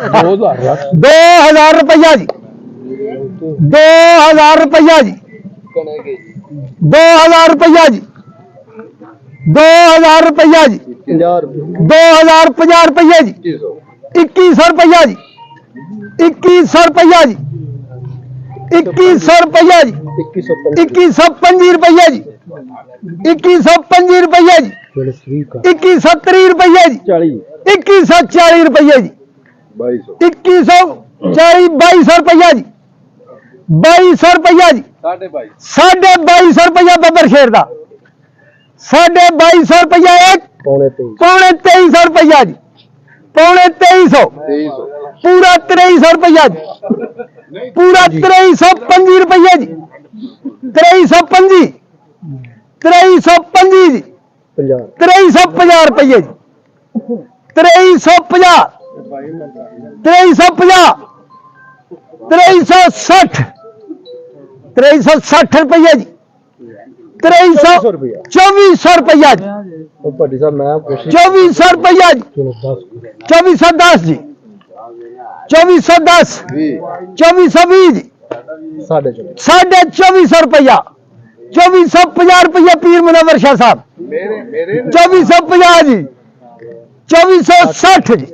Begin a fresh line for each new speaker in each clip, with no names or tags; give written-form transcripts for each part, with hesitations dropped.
2000 रुपया जी 2000 रुपया जी 2000 रुपया जी 2000 रुपया जी 2050 रुपया जी 2100 रुपया जी 2100 रुपया जी 2100 रुपया जी 2150 रुपया जी 2150 रुपया जी 2130 रुपया जी 2140 रुपया जी 2140 2200 रुपया जी 2200 रुपया जी 2250 रुपया बब्बर शेर का 2250 रुपया एक पौने 2300 रुपया जी पौने 2300 पूरा 2300 रुपया जी पूरा 2350 रुपया जी 2350 2350 जी 2350 रुपये जी 2350 2350 2360 2360 रुपये जी 2400 रुपया जी 2400 रुपया जी 2410 जी 2410 2420 जी 2450 रुपया 2450 रुपया पीर मुनव्वर शाह साहब 2450 जी 2460 जी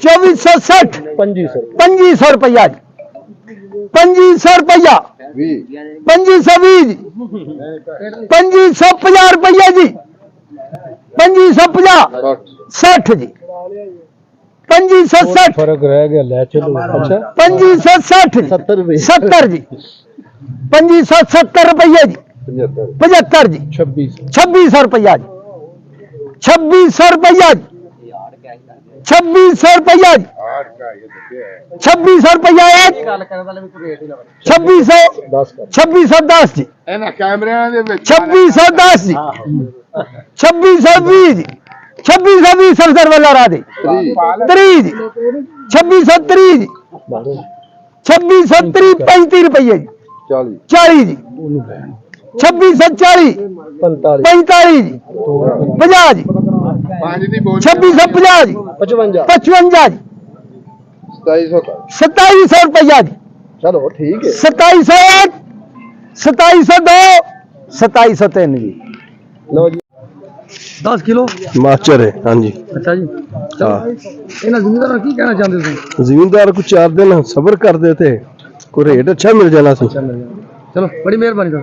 2460 2500 रुपया जी 2500 रुपया 2520 जी 2550 रुपया जी 2550 60 जी 2560
फर्क रह गया ले चलो अच्छा
2560 70 जी 2570 रुपये जी 75 जी 2600 रुपया जी 2600 रुपया जी 2600 रुपया जी 2600 रुपया एक 2610 जी 2610 जी 2620 जी 2620 सरदार वाला राधे 30 जी 2630 जी 2630 35 रुपये जी 40 जी 2640 45 जी 50 जी 2650 जी 55 जी 2700 रुपया जी
चलो ठीक है
2701 2702 2703 जी
लो जी
10 किलो
मास्टर है हाँ जी
अच्छा जी
हाँ
जमींदार की कहना चाहते थे
जमींदार को 4 दिन सब्र कर देते कोई रेट अच्छा मिल जाना सी
चलो बड़ी मेहरबानी सर